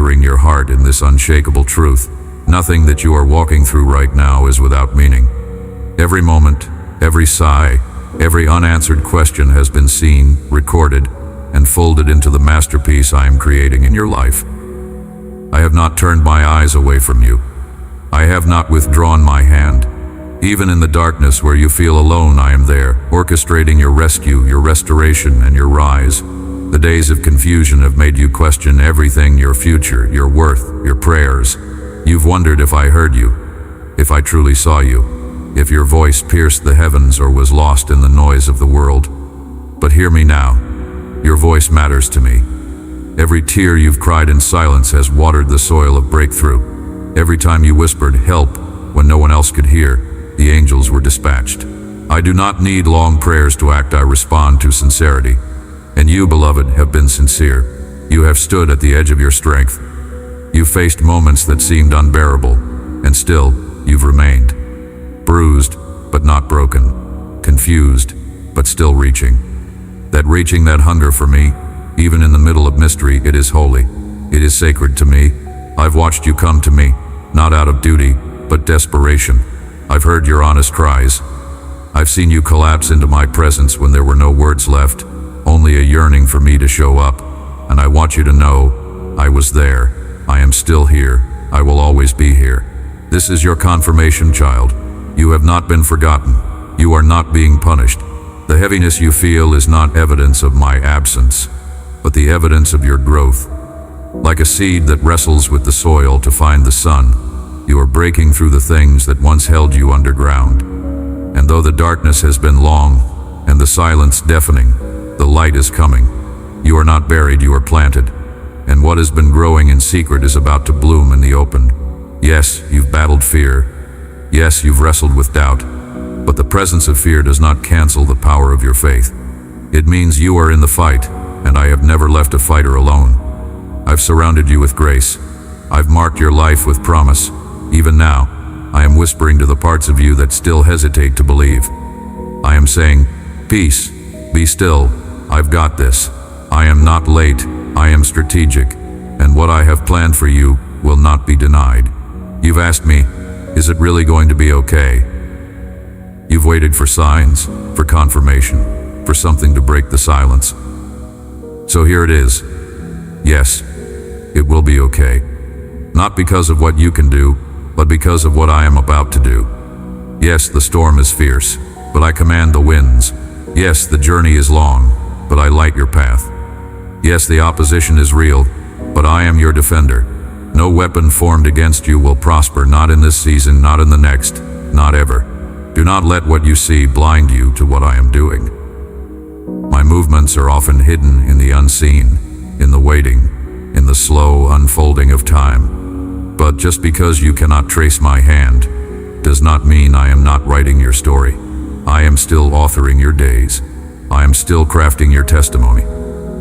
anchoring your heart in this unshakable truth. Nothing that you are walking through right now is without meaning. Every moment, every sigh, every unanswered question has been seen, recorded, and folded into the masterpiece I am creating in your life. I have not turned my eyes away from you. I have not withdrawn my hand. Even in the darkness where you feel alone, I am there, orchestrating your rescue, your restoration, and your rise. The days of confusion have made you question everything, your future, your worth, your prayers. You've wondered if I heard you, if I truly saw you, if your voice pierced the heavens or was lost in the noise of the world. But hear me now. Your voice matters to me. Every tear you've cried in silence has watered the soil of breakthrough. Every time you whispered help when no one else could hear, the angels were dispatched. I do not need long prayers to act. I respond to sincerity. And you, beloved, have been sincere. You have stood at the edge of your strength. You faced moments that seemed unbearable, and still, you've remained. Bruised, but not broken. Confused, but still reaching. That hunger for me, even in the middle of mystery, it is holy. It is sacred to me. I've watched you come to me, not out of duty, but desperation. I've heard your honest cries. I've seen you collapse into my presence when there were no words left, only a yearning for me to show up. And I want you to know, I was there. I am still here. I will always be here. This is your confirmation, child. You have not been forgotten. You are not being punished. The heaviness you feel is not evidence of my absence, but the evidence of your growth. Like a seed that wrestles with the soil to find the sun, you are breaking through the things that once held you underground. And though the darkness has been long, and the silence deafening, the light is coming. You are not buried, you are planted. And what has been growing in secret is about to bloom in the open. Yes, you've battled fear. Yes, you've wrestled with doubt. But the presence of fear does not cancel the power of your faith. It means you are in the fight, and I have never left a fighter alone. I've surrounded you with grace. I've marked your life with promise. Even now, I am whispering to the parts of you that still hesitate to believe. I am saying, peace, be still, I've got this. I am not late, I am strategic, and what I have planned for you will not be denied. You've asked me, is it really going to be okay? You've waited for signs, for confirmation, for something to break the silence. So here it is. Yes, it will be okay. Not because of what you can do, but because of what I am about to do. Yes, the storm is fierce, but I command the winds. Yes, the journey is long, but I light your path. Yes, the opposition is real, but I am your defender. No weapon formed against you will prosper, not in this season, not in the next, not ever. Do not let what you see blind you to what I am doing. My movements are often hidden in the unseen, in the waiting, in the slow unfolding of time. But just because you cannot trace my hand, does not mean I am not writing your story. I am still authoring your days. I am still crafting your testimony.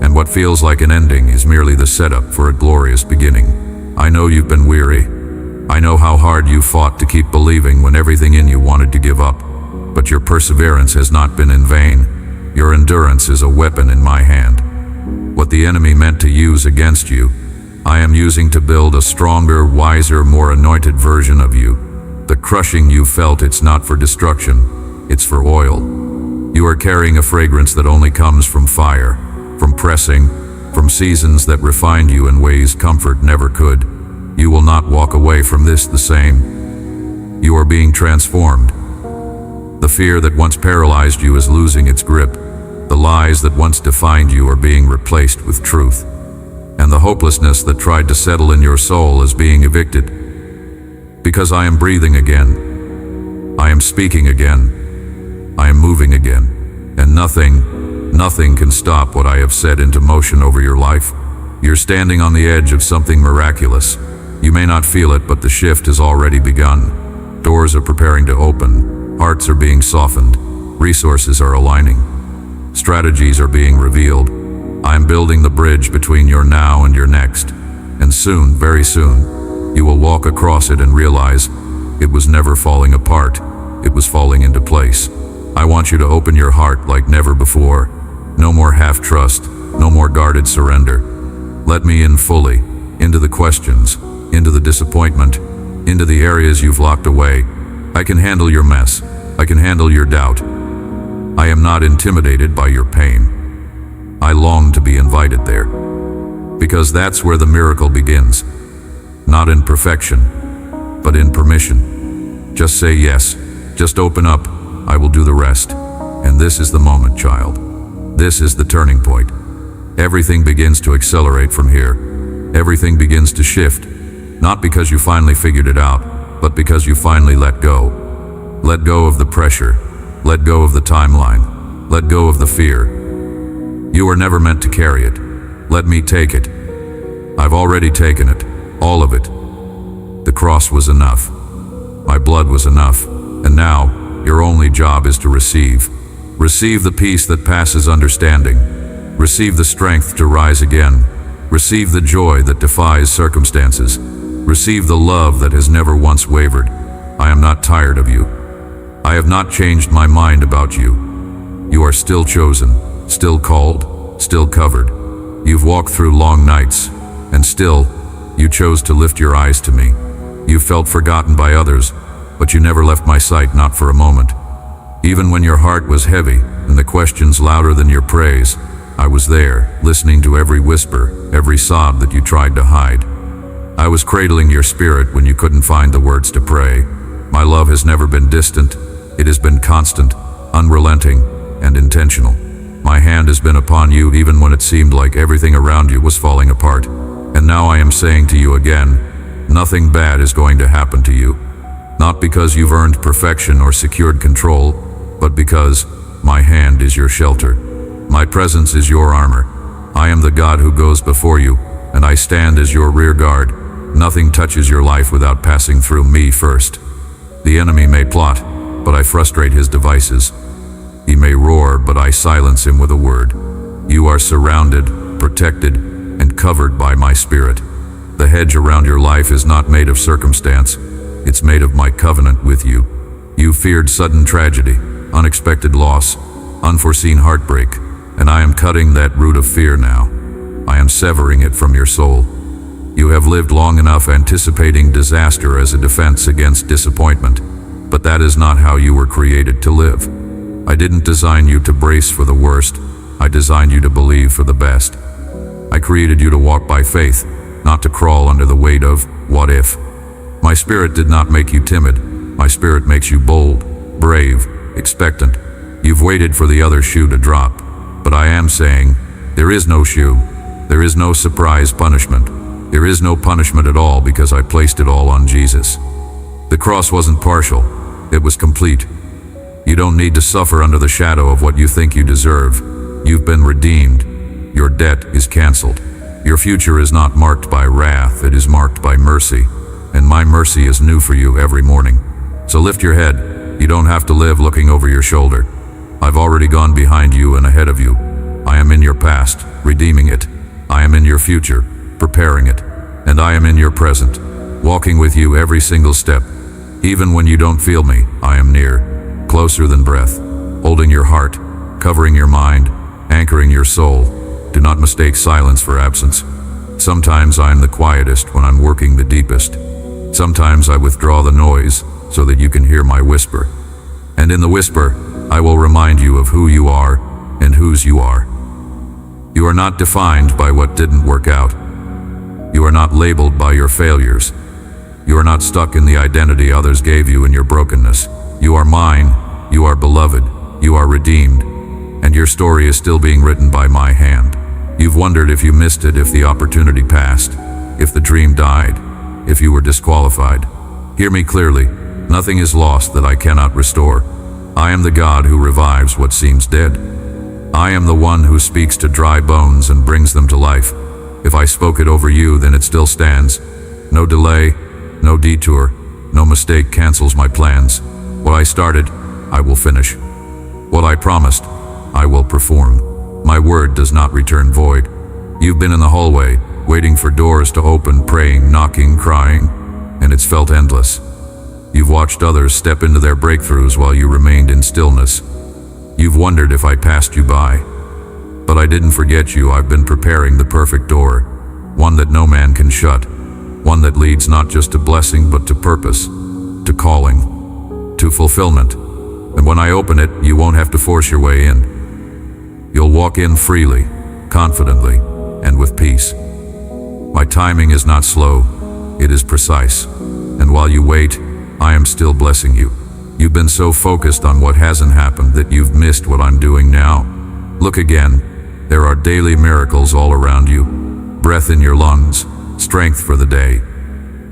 And what feels like an ending is merely the setup for a glorious beginning. I know you've been weary. I know how hard you fought to keep believing when everything in you wanted to give up. But your perseverance has not been in vain. Your endurance is a weapon in my hand. What the enemy meant to use against you, I am using to build a stronger, wiser, more anointed version of you. The crushing you felt, it's not for destruction, it's for oil. You are carrying a fragrance that only comes from fire, from pressing, from seasons that refined you in ways comfort never could. You will not walk away from this the same. You are being transformed. The fear that once paralyzed you is losing its grip. The lies that once defined you are being replaced with truth. And the hopelessness that tried to settle in your soul is being evicted. Because I am breathing again. I am speaking again. I am moving again. And nothing can stop what I have set into motion over your life. You're standing on the edge of something miraculous. You may not feel it, but the shift has already begun. Doors are preparing to open. Hearts are being softened. Resources are aligning. Strategies are being revealed. I am building the bridge between your now and your next. And soon, very soon, you will walk across it and realize it was never falling apart. It was falling into place. I want you to open your heart like never before. No more half-trust, no more guarded surrender. Let me in fully, into the questions, into the disappointment, into the areas you've locked away. I can handle your mess. I can handle your doubt. I am not intimidated by your pain. I long to be invited there, because that's where the miracle begins. Not in perfection, but in permission. Just say yes. Just open up. I will do the rest. And this is the moment, child. This is the turning point. Everything begins to accelerate from here. Everything begins to shift, not because you finally figured it out, but because you finally let go. Let go of the pressure. Let go of the timeline. Let go of the fear. You were never meant to carry it. Let me take it. I've already taken it, all of it. The cross was enough. My blood was enough. And now, your only job is to receive. Receive the peace that passes understanding. Receive the strength to rise again. Receive the joy that defies circumstances. Receive the love that has never once wavered. I am not tired of you. I have not changed my mind about you. You are still chosen, still called, still covered. You've walked through long nights, and still, you chose to lift your eyes to me. You felt forgotten by others, but you never left my sight, not for a moment. Even when your heart was heavy and the questions louder than your praise, I was there, listening to every whisper, every sob that you tried to hide. I was cradling your spirit when you couldn't find the words to pray. My love has never been distant. It has been constant, unrelenting, and intentional. My hand has been upon you even when it seemed like everything around you was falling apart. And now I am saying to you again, nothing bad is going to happen to you. Not because you've earned perfection or secured control, but because my hand is your shelter. My presence is your armor. I am the God who goes before you, and I stand as your rear guard. Nothing touches your life without passing through me first. The enemy may plot, but I frustrate his devices. He may roar, but I silence him with a word. You are surrounded, protected, and covered by my spirit. The hedge around your life is not made of circumstance. It's made of my covenant with you. You feared sudden tragedy, unexpected loss, unforeseen heartbreak, and I am cutting that root of fear now. I am severing it from your soul. You have lived long enough anticipating disaster as a defense against disappointment, but that is not how you were created to live. I didn't design you to brace for the worst. I designed you to believe for the best. I created you to walk by faith, not to crawl under the weight of what if. My spirit did not make you timid. My spirit makes you bold, brave, expectant. You've waited for the other shoe to drop, but I am saying, there is no shoe. There is no surprise punishment. There is no punishment at all because I placed it all on Jesus. The cross wasn't partial. It was complete. You don't need to suffer under the shadow of what you think you deserve. You've been redeemed. Your debt is canceled. Your future is not marked by wrath. It is marked by mercy. And my mercy is new for you every morning. So lift your head. You don't have to live looking over your shoulder. I've already gone behind you and ahead of you. I am in your past, redeeming it. I am in your future, preparing it. And I am in your present, walking with you every single step. Even when you don't feel me, I am near, closer than breath, holding your heart, covering your mind, anchoring your soul. Do not mistake silence for absence. Sometimes I am the quietest when I'm working the deepest. Sometimes I withdraw the noise so that you can hear my whisper. And in the whisper, I will remind you of who you are and whose you are. You are not defined by what didn't work out. You are not labeled by your failures. You are not stuck in the identity others gave you in your brokenness. You are mine. You are beloved. You are redeemed. And your story is still being written by my hand. You've wondered if you missed it, if the opportunity passed, if the dream died, if you were disqualified. Hear me clearly. Nothing is lost that I cannot restore. I am the God who revives what seems dead. I am the one who speaks to dry bones and brings them to life. If I spoke it over you, then it still stands. No delay, no detour, no mistake cancels my plans. What I started, I will finish. What I promised, I will perform. My word does not return void. You've been in the hallway, waiting for doors to open, praying, knocking, crying, and it's felt endless. You've watched others step into their breakthroughs while you remained in stillness. You've wondered if I passed you by. But I didn't forget you. I've been preparing the perfect door. one that no man can shut, one that leads not just to blessing but to purpose, to calling, to fulfillment. And when I open it, you won't have to force your way in. You'll walk in freely, confidently, and with peace. My timing is not slow, it is precise. And while you wait, I am still blessing you. You've been so focused on what hasn't happened that you've missed what I'm doing now. Look again, there are daily miracles all around you. Breath in your lungs, strength for the day.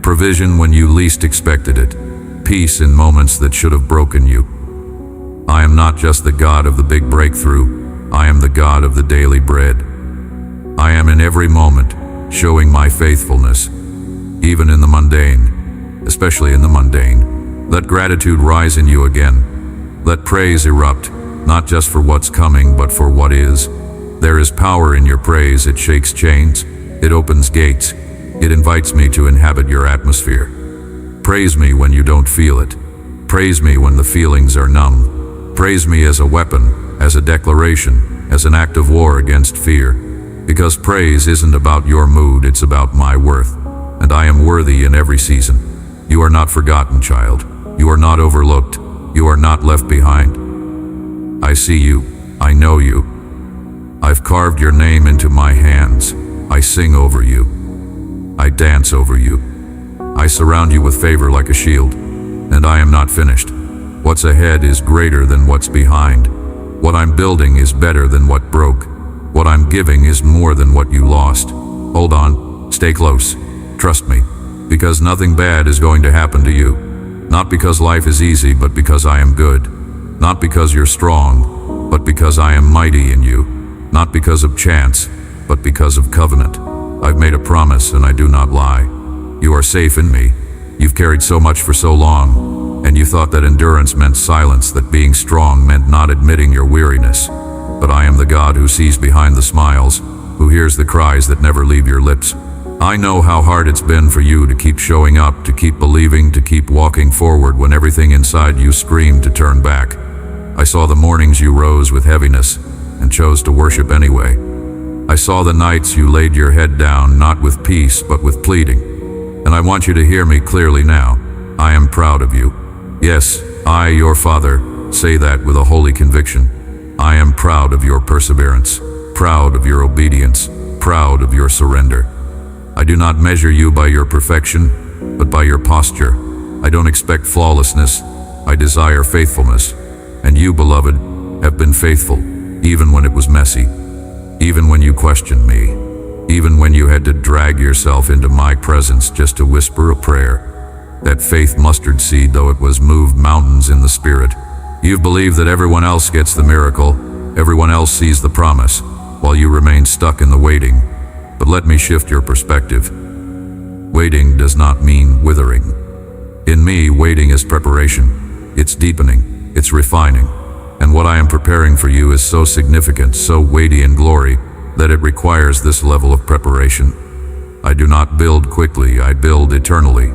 Provision when you least expected it. Peace in moments that should have broken you. I am not just the God of the big breakthrough, I am the God of the daily bread. I am in every moment, showing my faithfulness, even in the mundane, especially in the mundane. Let gratitude rise in you again. Let praise erupt, not just for what's coming, but for what is. There is power in your praise. It shakes chains, it opens gates, it invites me to inhabit your atmosphere. Praise me when you don't feel it. Praise me when the feelings are numb. Praise me as a weapon, as a declaration, as an act of war against fear. Because praise isn't about your mood, it's about my worth. And I am worthy in every season. You are not forgotten, child. You are not overlooked. You are not left behind. I see you. I know you. I've carved your name into my hands. I sing over you. I dance over you. I surround you with favor like a shield. And I am not finished. What's ahead is greater than what's behind. What I'm building is better than what broke. What I'm giving is more than what you lost. Hold on. Stay close. Trust me. Because nothing bad is going to happen to you. Not because life is easy, but because I am good. Not because you're strong, but because I am mighty in you. Not because of chance, but because of covenant. I've made a promise and I do not lie. You are safe in me. You've carried so much for so long, and you thought that endurance meant silence, that being strong meant not admitting your weariness. But I am the God who sees behind the smiles, who hears the cries that never leave your lips. I know how hard it's been for you to keep showing up, to keep believing, to keep walking forward when everything inside you screamed to turn back. I saw the mornings you rose with heaviness and chose to worship anyway. I saw the nights you laid your head down, not with peace, but with pleading. And I want you to hear me clearly now. I am proud of you. Yes, I, your Father, say that with a holy conviction. I am proud of your perseverance, proud of your obedience, proud of your surrender. I do not measure you by your perfection, but by your posture. I don't expect flawlessness. I desire faithfulness. And you, beloved, have been faithful, even when it was messy, even when you questioned me, even when you had to drag yourself into my presence just to whisper a prayer. That faith mustard seed, though it was, moved mountains in the spirit. You've believed that everyone else gets the miracle, everyone else sees the promise, while you remain stuck in the waiting. But let me shift your perspective. Waiting does not mean withering. In me, waiting is preparation. It's deepening. It's refining. And what I am preparing for you is so significant, so weighty in glory, that it requires this level of preparation. I do not build quickly, I build eternally.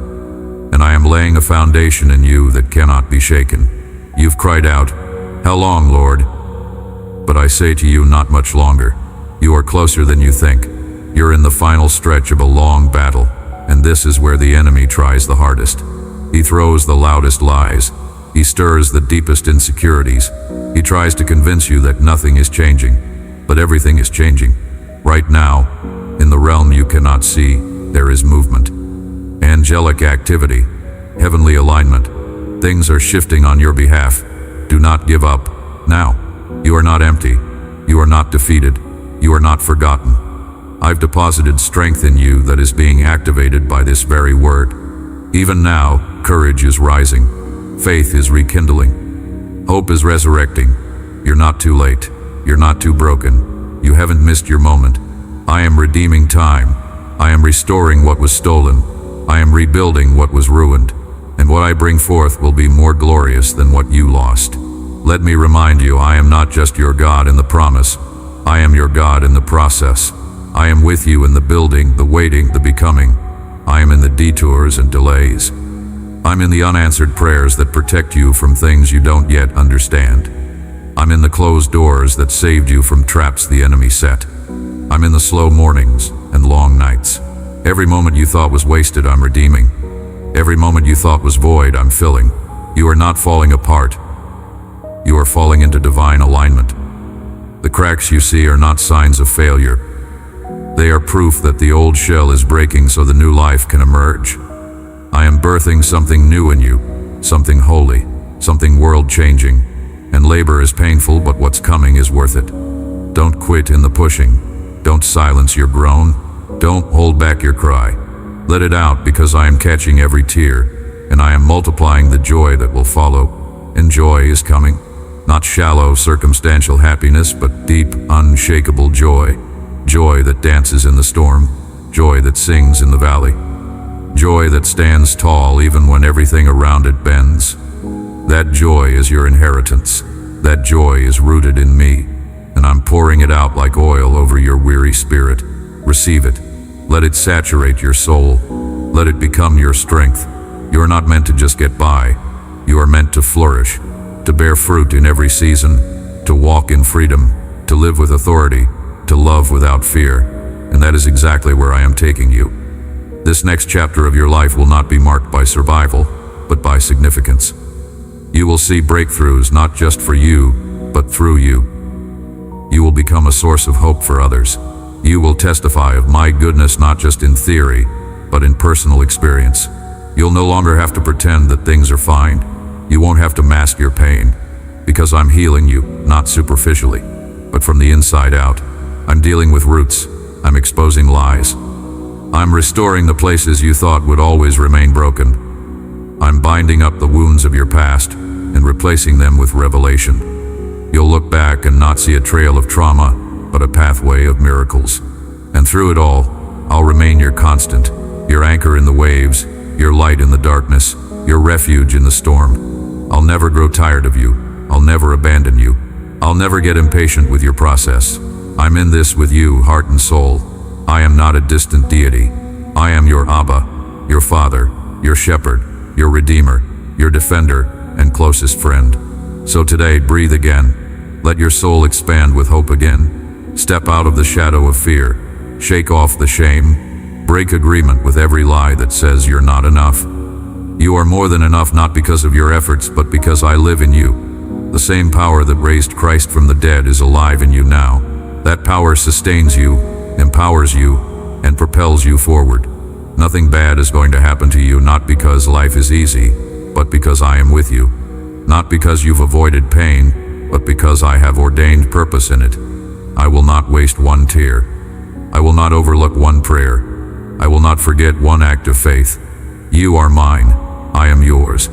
And I am laying a foundation in you that cannot be shaken. You've cried out, "How long, Lord?" But I say to you, not much longer. You are closer than you think. You're in the final stretch of a long battle, and this is where the enemy tries the hardest. He throws the loudest lies. He stirs the deepest insecurities. He tries to convince you that nothing is changing, but everything is changing. Right now, in the realm you cannot see, there is movement. Angelic activity, heavenly alignment. Things are shifting on your behalf. Do not give up. Now, you are not empty. You are not defeated. You are not forgotten. I've deposited strength in you that is being activated by this very word. Even now, courage is rising. Faith is rekindling. Hope is resurrecting. You're not too late. You're not too broken. You haven't missed your moment. I am redeeming time. I am restoring what was stolen. I am rebuilding what was ruined. And what I bring forth will be more glorious than what you lost. Let me remind you, I am not just your God in the promise. I am your God in the process. I am with you in the building, the waiting, the becoming. I am in the detours and delays. I'm in the unanswered prayers that protect you from things you don't yet understand. I'm in the closed doors that saved you from traps the enemy set. I'm in the slow mornings and long nights. Every moment you thought was wasted, I'm redeeming. Every moment you thought was void, I'm filling. You are not falling apart. You are falling into divine alignment. The cracks you see are not signs of failure. They are proof that the old shell is breaking so the new life can emerge. I am birthing something new in you, something holy, something world-changing. And labor is painful, but what's coming is worth it. Don't quit in the pushing. Don't silence your groan. Don't hold back your cry. Let it out, because I am catching every tear, and I am multiplying the joy that will follow. And joy is coming. Not shallow, circumstantial happiness, but deep, unshakable joy. Joy that dances in the storm. Joy that sings in the valley. Joy that stands tall even when everything around it bends. That joy is your inheritance. That joy is rooted in me, and I'm pouring it out like oil over your weary spirit. Receive it. Let it saturate your soul. Let it become your strength. You are not meant to just get by. You are meant to flourish, to bear fruit in every season, to walk in freedom, to live with authority, to love without fear. And that is exactly where I am taking you. This next chapter of your life will not be marked by survival, but by significance. You will see breakthroughs not just for you, but through you. You will become a source of hope for others. You will testify of my goodness not just in theory, but in personal experience. You'll no longer have to pretend that things are fine. You won't have to mask your pain, because I'm healing you, not superficially, but from the inside out. I'm dealing with roots. I'm exposing lies. I'm restoring the places you thought would always remain broken. I'm binding up the wounds of your past and replacing them with revelation. You'll look back and not see a trail of trauma, but a pathway of miracles. And through it all, I'll remain your constant, your anchor in the waves, your light in the darkness, your refuge in the storm. I'll never grow tired of you. I'll never abandon you. I'll never get impatient with your process. I'm in this with you, heart and soul. I am not a distant deity. I am your Abba, your Father, your Shepherd, your Redeemer, your Defender, and closest friend. So today, breathe again. Let your soul expand with hope again. Step out of the shadow of fear. Shake off the shame. Break agreement with every lie that says you're not enough. You are more than enough, not because of your efforts, but because I live in you. The same power that raised Christ from the dead is alive in you now. That power sustains you, empowers you, and propels you forward. Nothing bad is going to happen to you, not because life is easy, but because I am with you. Not because you've avoided pain, but because I have ordained purpose in it. I will not waste one tear. I will not overlook one prayer. I will not forget one act of faith. You are mine. I am yours.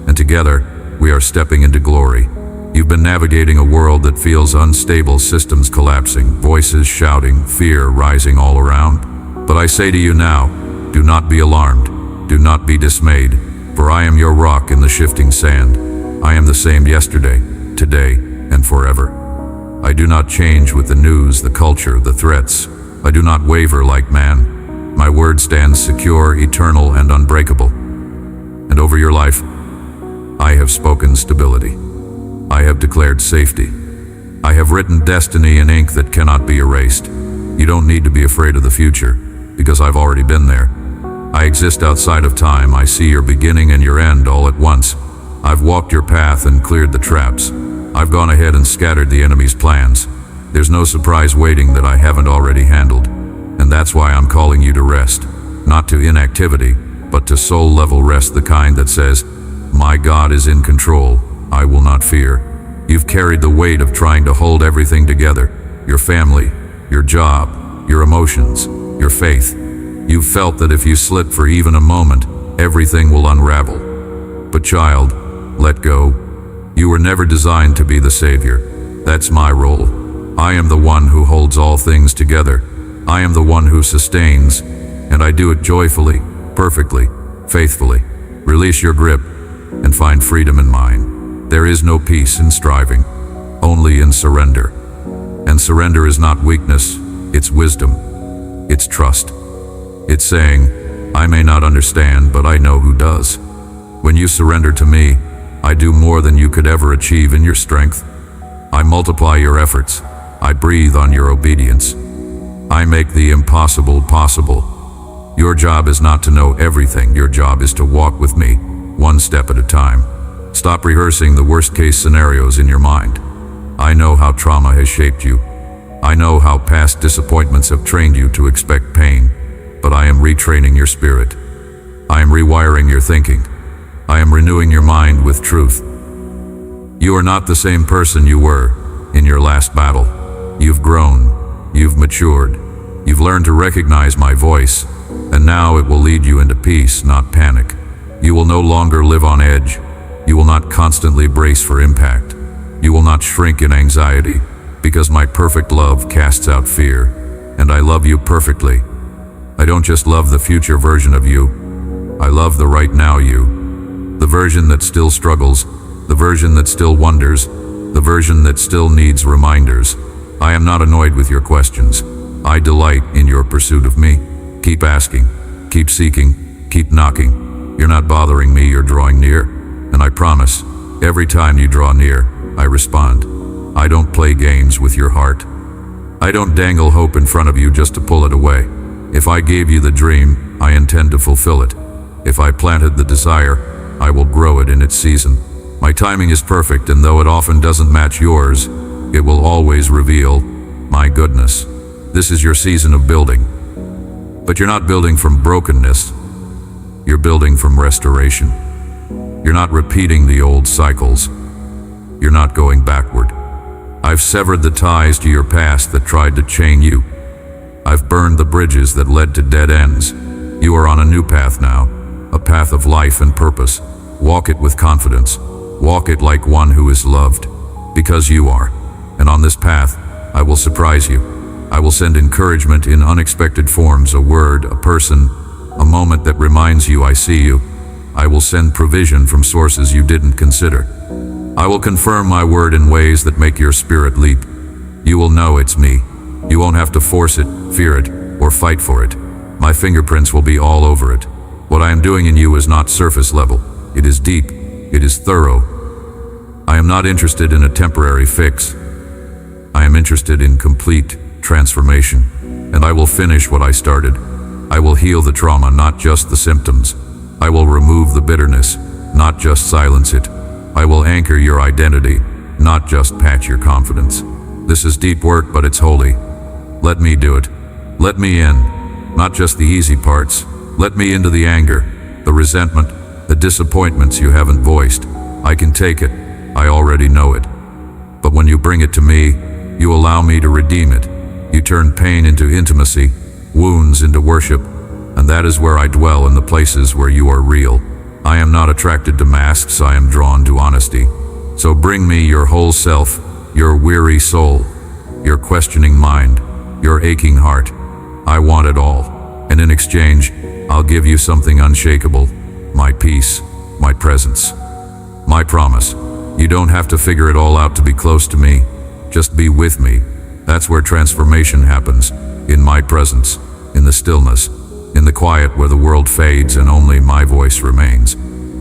And together, we are stepping into glory. You've been navigating a world that feels unstable, systems collapsing, voices shouting, fear rising all around. But I say to you now, do not be alarmed. Do not be dismayed, for I am your rock in the shifting sand. I am the same yesterday, today, and forever. I do not change with the news, the culture, the threats. I do not waver like man. My word stands secure, eternal, and unbreakable. And over your life, I have spoken stability. I have declared safety. I have written destiny in ink that cannot be erased. You don't need to be afraid of the future, because I've already been there. I exist outside of time. I see your beginning and your end all at once. I've walked your path and cleared the traps. I've gone ahead and scattered the enemy's plans. There's no surprise waiting that I haven't already handled. And that's why I'm calling you to rest. Not to inactivity, but to soul-level rest, the kind that says, my God is in control. I will not fear. You've carried the weight of trying to hold everything together. Your family, your job, your emotions, your faith. You've felt that if you slip for even a moment, everything will unravel. But child, let go. You were never designed to be the savior. That's my role. I am the one who holds all things together. I am the one who sustains, and I do it joyfully, perfectly, faithfully. Release your grip and find freedom in mine. There is no peace in striving, only in surrender. And surrender is not weakness, it's wisdom, it's trust. It's saying, I may not understand, but I know who does. When you surrender to me, I do more than you could ever achieve in your strength. I multiply your efforts. I breathe on your obedience. I make the impossible possible. Your job is not to know everything. Your job is to walk with me, one step at a time. Stop rehearsing the worst-case scenarios in your mind. I know how trauma has shaped you. I know how past disappointments have trained you to expect pain, but I am retraining your spirit. I am rewiring your thinking. I am renewing your mind with truth. You are not the same person you were in your last battle. You've grown. You've matured. You've learned to recognize my voice, and now it will lead you into peace, not panic. You will no longer live on edge. You will not constantly brace for impact. You will not shrink in anxiety, because my perfect love casts out fear, and I love you perfectly. I don't just love the future version of you. I love the right now you. The version that still struggles, the version that still wonders, the version that still needs reminders. I am not annoyed with your questions. I delight in your pursuit of me. Keep asking, keep seeking, keep knocking. You're not bothering me, you're drawing near. And I promise, every time you draw near, I respond. I don't play games with your heart. I don't dangle hope in front of you just to pull it away. If I gave you the dream, I intend to fulfill it. If I planted the desire, I will grow it in its season. My timing is perfect, and though it often doesn't match yours, it will always reveal my goodness. This is your season of building. But you're not building from brokenness. You're building from restoration. You're not repeating the old cycles. You're not going backward. I've severed the ties to your past that tried to chain you. I've burned the bridges that led to dead ends. You are on a new path now, a path of life and purpose. Walk it with confidence. Walk it like one who is loved, because you are. And on this path, I will surprise you. I will send encouragement in unexpected forms, a word, a person, a moment that reminds you I see you. I will send provision from sources you didn't consider. I will confirm my word in ways that make your spirit leap. You will know it's me. You won't have to force it, fear it, or fight for it. My fingerprints will be all over it. What I am doing in you is not surface level. It is deep. It is thorough. I am not interested in a temporary fix. I am interested in complete transformation. And I will finish what I started. I will heal the trauma, not just the symptoms. I will remove the bitterness, not just silence it. I will anchor your identity, not just patch your confidence. This is deep work, but it's holy. Let me do it. Let me in, not just the easy parts. Let me into the anger, the resentment, the disappointments you haven't voiced. I can take it. I already know it. But when you bring it to me, you allow me to redeem it. You turn pain into intimacy, wounds into worship, and that is where I dwell, in the places where you are real. I am not attracted to masks, I am drawn to honesty. So bring me your whole self, your weary soul, your questioning mind, your aching heart. I want it all. And in exchange, I'll give you something unshakable, my peace, my presence, my promise. You don't have to figure it all out to be close to me. Just be with me. That's where transformation happens, in my presence, in the stillness, in the quiet where the world fades and only my voice remains.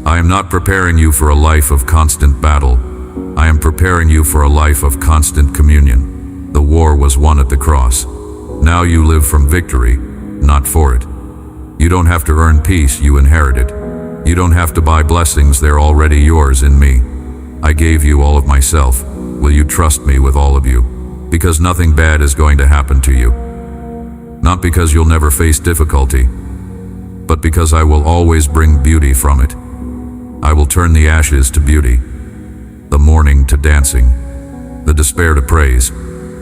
I am not preparing you for a life of constant battle. I am preparing you for a life of constant communion. The war was won at the cross. Now you live from victory, not for it. You don't have to earn peace, you inherit it. You don't have to buy blessings, they're already yours in me. I gave you all of myself. Will you trust me with all of you? Because nothing bad is going to happen to you. Not because you'll never face difficulty, but because I will always bring beauty from it. I will turn the ashes to beauty, the mourning to dancing, the despair to praise.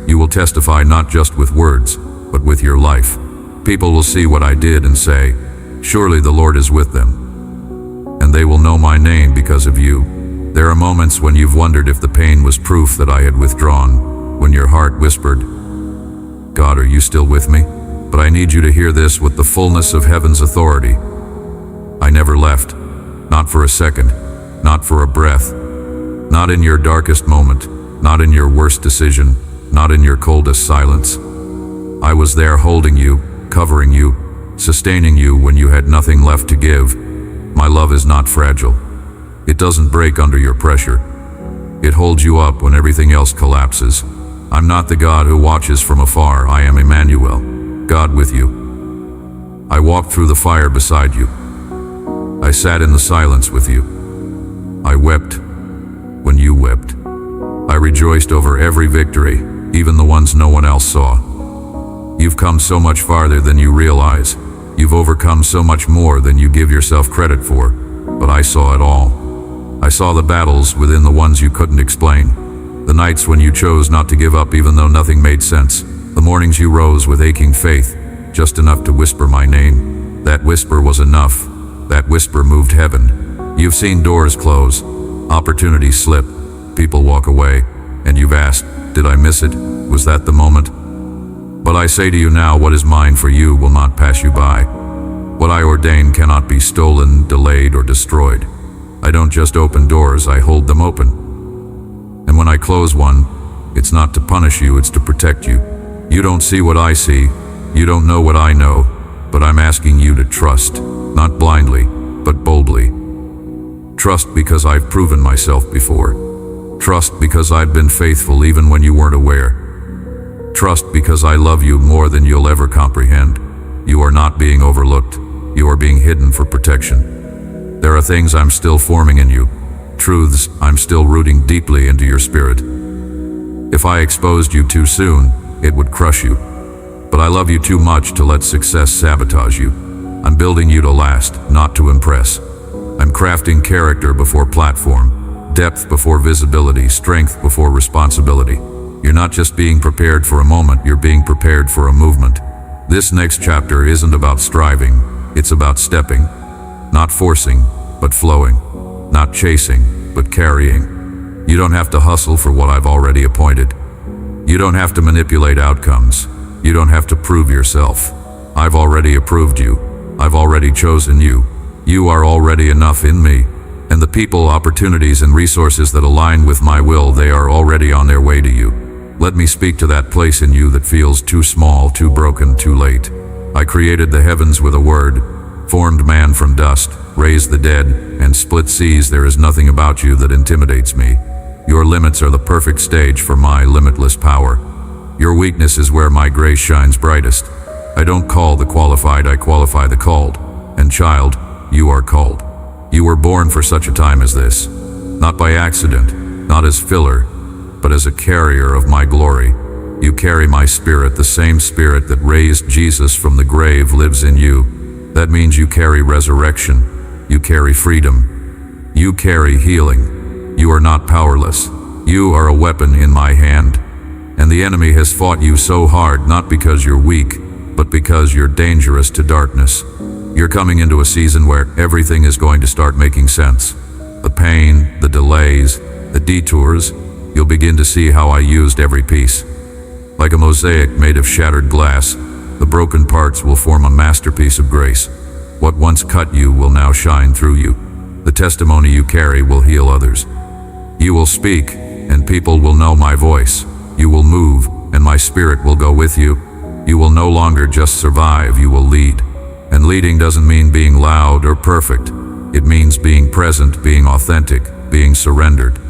You will testify not just with words, but with your life. People will see what I did and say, surely the Lord is with them. And they will know my name because of you. There are moments when you've wondered if the pain was proof that I had withdrawn, when your heart whispered, God, are you still with me? But I need you to hear this with the fullness of heaven's authority. I never left, not for a second, not for a breath, not in your darkest moment, not in your worst decision, not in your coldest silence. I was there holding you, covering you, sustaining you when you had nothing left to give. My love is not fragile. It doesn't break under your pressure. It holds you up when everything else collapses. I'm not the God who watches from afar. I am Emmanuel. God with you. I walked through the fire beside you. I sat in the silence with you. I wept when you wept. I rejoiced over every victory, even the ones no one else saw. You've come so much farther than you realize. You've overcome so much more than you give yourself credit for. But I saw it all. I saw the battles within the ones you couldn't explain. The nights when you chose not to give up even though nothing made sense. The mornings you rose with aching faith, just enough to whisper my name. That whisper was enough. That whisper moved heaven. You've seen doors close, opportunities slip, people walk away, and you've asked, did I miss it? Was that the moment? But I say to you now, what is mine for you will not pass you by. What I ordain cannot be stolen, delayed, or destroyed. I don't just open doors, I hold them open. And when I close one, it's not to punish you, it's to protect you. You don't see what I see, you don't know what I know, but I'm asking you to trust, not blindly, but boldly. Trust because I've proven myself before. Trust because I've been faithful even when you weren't aware. Trust because I love you more than you'll ever comprehend. You are not being overlooked, you are being hidden for protection. There are things I'm still forming in you, truths I'm still rooting deeply into your spirit. If I exposed you too soon, it would crush you. But I love you too much to let success sabotage you. I'm building you to last, not to impress. I'm crafting character before platform, depth before visibility, strength before responsibility. You're not just being prepared for a moment, you're being prepared for a movement. This next chapter isn't about striving, it's about stepping. Not forcing, but flowing. Not chasing, but carrying. You don't have to hustle for what I've already appointed. You don't have to manipulate outcomes. You don't have to prove yourself. I've already approved you. I've already chosen you. You are already enough in me. And the people, opportunities, and resources that align with my will, they are already on their way to you. Let me speak to that place in you that feels too small, too broken, too late. I created the heavens with a word, formed man from dust, raised the dead, and split seas. There is nothing about you that intimidates me. Your limits are the perfect stage for my limitless power. Your weakness is where my grace shines brightest. I don't call the qualified, I qualify the called. And child, you are called. You were born for such a time as this. Not by accident, not as filler, but as a carrier of my glory. You carry my spirit, the same spirit that raised Jesus from the grave lives in you. That means you carry resurrection. You carry freedom. You carry healing. You are not powerless. You are a weapon in my hand. And the enemy has fought you so hard, not because you're weak, but because you're dangerous to darkness. You're coming into a season where everything is going to start making sense. The pain, the delays, the detours, you'll begin to see how I used every piece. Like a mosaic made of shattered glass, the broken parts will form a masterpiece of grace. What once cut you will now shine through you. The testimony you carry will heal others. You will speak, and people will know my voice. You will move, and my spirit will go with you. You will no longer just survive, you will lead. And leading doesn't mean being loud or perfect. It means being present, being authentic, being surrendered.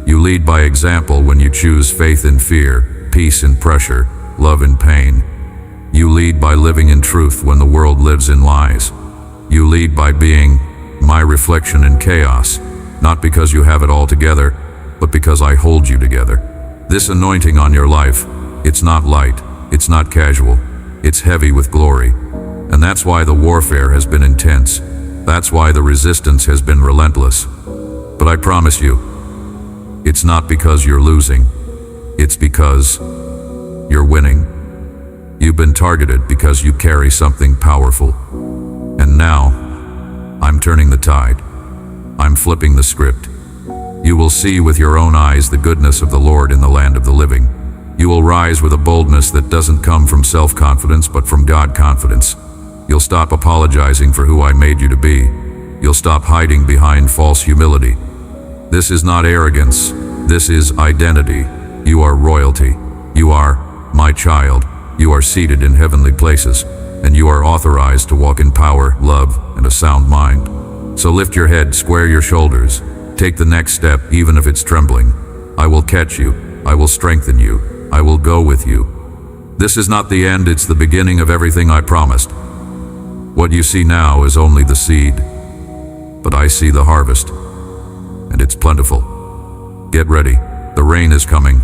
You lead by example when you choose faith in fear, peace in pressure, love in pain. You lead by living in truth when the world lives in lies. You lead by being my reflection in chaos, not because you have it all together, but because I hold you together. This anointing on your life, it's not light, it's not casual, it's heavy with glory. And that's why the warfare has been intense. That's why the resistance has been relentless. But I promise you, it's not because you're losing, it's because you're winning. You've been targeted because you carry something powerful. And now, I'm turning the tide. I'm flipping the script. You will see with your own eyes the goodness of the Lord in the land of the living. You will rise with a boldness that doesn't come from self-confidence but from God-confidence. You'll stop apologizing for who I made you to be. You'll stop hiding behind false humility. This is not arrogance. This is identity. You are royalty. You are my child. You are seated in heavenly places, and you are authorized to walk in power, love, and a sound mind. So lift your head, square your shoulders. Take the next step, even if it's trembling. I will catch you. I will strengthen you. I will go with you. This is not the end, it's the beginning of everything I promised. What you see now is only the seed, but I see the harvest, and it's plentiful. Get ready, the rain is coming.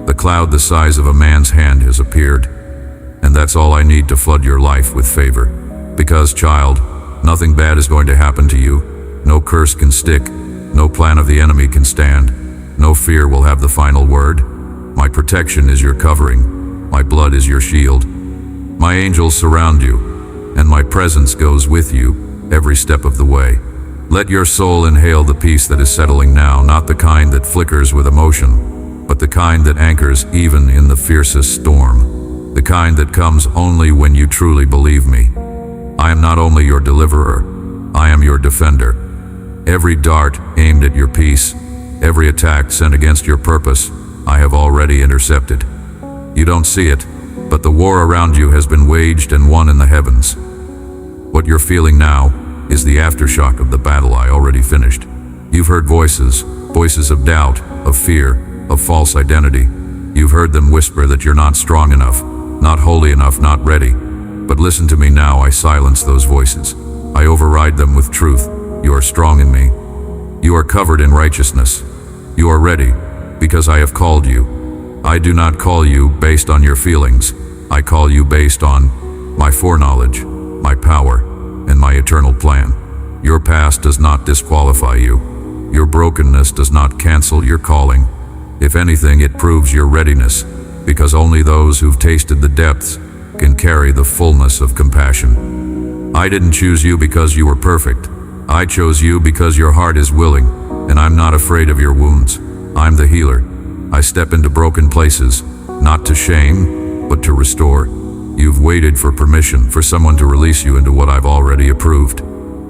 The cloud the size of a man's hand has appeared, and that's all I need to flood your life with favor. Because, child, nothing bad is going to happen to you. No curse can stick, no plan of the enemy can stand, no fear will have the final word. My protection is your covering, my blood is your shield. My angels surround you, and my presence goes with you every step of the way. Let your soul inhale the peace that is settling now, not the kind that flickers with emotion, but the kind that anchors even in the fiercest storm, the kind that comes only when you truly believe me. I am not only your deliverer, I am your defender. Every dart aimed at your peace, every attack sent against your purpose, I have already intercepted. You don't see it, but the war around you has been waged and won in the heavens. What you're feeling now is the aftershock of the battle I already finished. You've heard voices of doubt, of fear, of false identity. You've heard them whisper that you're not strong enough, not holy enough, not ready. But listen to me now, I silence those voices. I override them with truth. You are strong in me. You are covered in righteousness. You are ready, because I have called you. I do not call you based on your feelings. I call you based on my foreknowledge, my power, and my eternal plan. Your past does not disqualify you. Your brokenness does not cancel your calling. If anything, it proves your readiness, because only those who've tasted the depths can carry the fullness of compassion. I didn't choose you because you were perfect. I chose you because your heart is willing, and I'm not afraid of your wounds. I'm the healer. I step into broken places, not to shame, but to restore. You've waited for permission, for someone to release you into what I've already approved.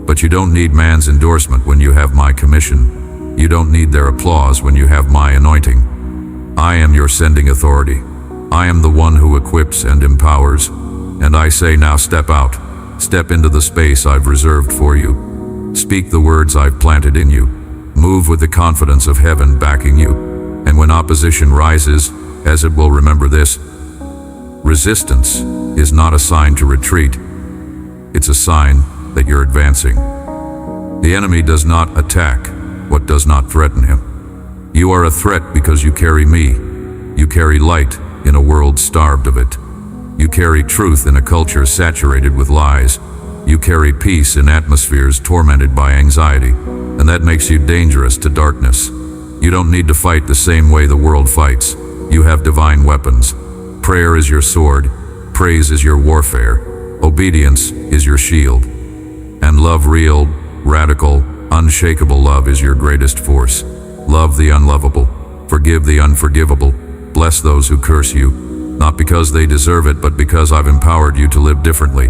But you don't need man's endorsement when you have my commission. You don't need their applause when you have my anointing. I am your sending authority. I am the one who equips and empowers. And I say now, step out. Step into the space I've reserved for you. Speak the words I've planted in you. Move with the confidence of heaven backing you. And when opposition rises, as it will, remember this: resistance is not a sign to retreat. It's a sign that you're advancing. The enemy does not attack what does not threaten him. You are a threat because you carry me. You carry light in a world starved of it. You carry truth in a culture saturated with lies. You carry peace in atmospheres tormented by anxiety, and that makes you dangerous to darkness. You don't need to fight the same way the world fights. You have divine weapons. Prayer is your sword. Praise is your warfare. Obedience is your shield. And love, real, radical, unshakable love, is your greatest force. Love the unlovable. Forgive the unforgivable. Bless those who curse you, not because they deserve it, but because I've empowered you to live differently.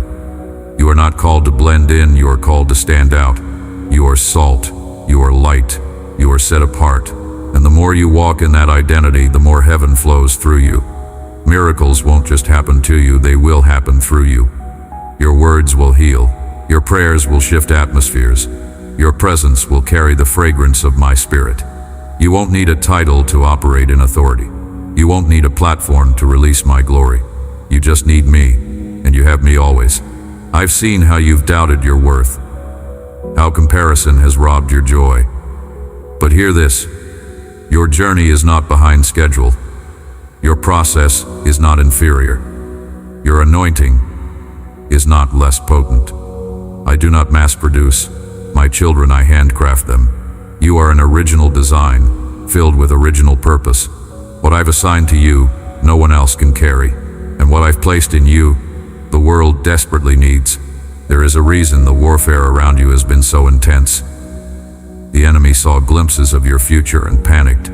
You are not called to blend in, you are called to stand out. You are salt. You are light. You are set apart. And the more you walk in that identity, the more heaven flows through you. Miracles won't just happen to you, they will happen through you. Your words will heal. Your prayers will shift atmospheres. Your presence will carry the fragrance of my spirit. You won't need a title to operate in authority. You won't need a platform to release my glory. You just need me, and you have me always. I've seen how you've doubted your worth, how comparison has robbed your joy. But hear this: your journey is not behind schedule. Your process is not inferior. Your anointing is not less potent. I do not mass produce. My children, I handcraft them. You are an original design, filled with original purpose. What I've assigned to you, no one else can carry. And what I've placed in you, the world desperately needs. There is a reason the warfare around you has been so intense. The enemy saw glimpses of your future and panicked.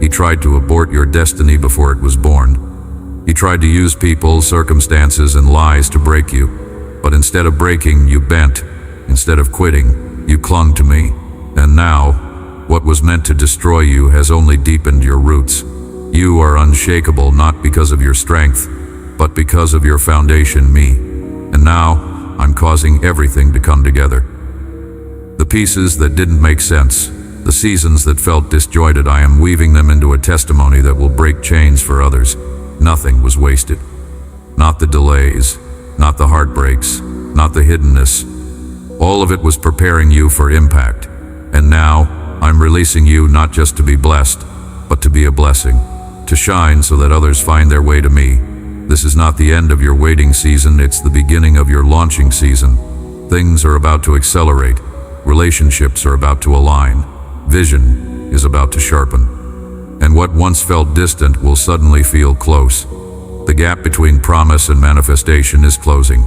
He tried to abort your destiny before it was born. He tried to use people, circumstances, and lies to break you. But instead of breaking, you bent. Instead of quitting, you clung to me. And now, what was meant to destroy you has only deepened your roots. You are unshakable not because of your strength, but because of your foundation, me. And now, I'm causing everything to come together. The pieces that didn't make sense, the seasons that felt disjointed, I am weaving them into a testimony that will break chains for others. Nothing was wasted. not the delays, not the heartbreaks, not the hiddenness. All of it was preparing you for impact. And now, I'm releasing you not just to be blessed, but to be a blessing, to shine so that others find their way to me. This is not the end of your waiting season, it's the beginning of your launching season. Things are about to accelerate. Relationships are about to align. Vision is about to sharpen. And what once felt distant will suddenly feel close. The gap between promise and manifestation is closing.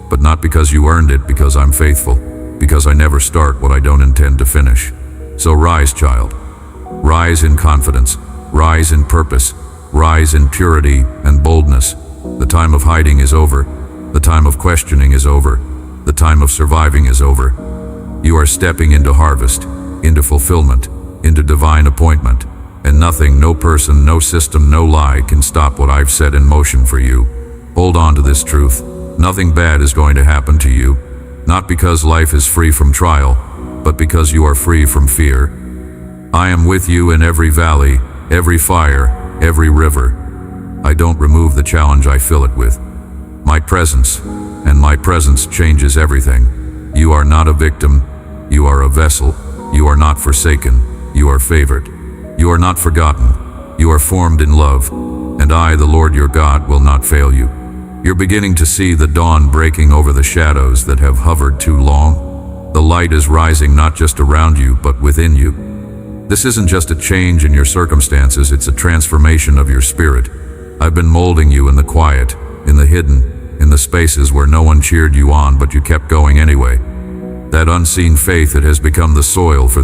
But not because you earned it, because I'm faithful. Because I never start what I don't intend to finish. So rise, child. Rise in confidence. Rise in purpose. Rise in purity and boldness. The time of hiding is over. The time of questioning is over. The time of surviving is over. You are stepping into harvest, into fulfillment, into divine appointment. And nothing, no person, no system, no lie can stop what I've set in motion for you. Hold on to this truth. Nothing bad is going to happen to you. Not because life is free from trial, but because you are free from fear. I am with you in every valley, every fire, every river. I don't remove the challenge, I fill it with my presence, and my presence changes everything. You are not a victim, you are a vessel. You are not forsaken, you are favored. You are not forgotten, you are formed in love, and I, the Lord your God, will not fail you. You're beginning to see the dawn breaking over the shadows that have hovered too long. The light is rising not just around you, but within you. This isn't just a change in your circumstances, it's a transformation of your spirit. I've been molding you in the quiet, in the hidden, in the spaces where no one cheered you on, but you kept going anyway. That unseen faith that has become the soil for this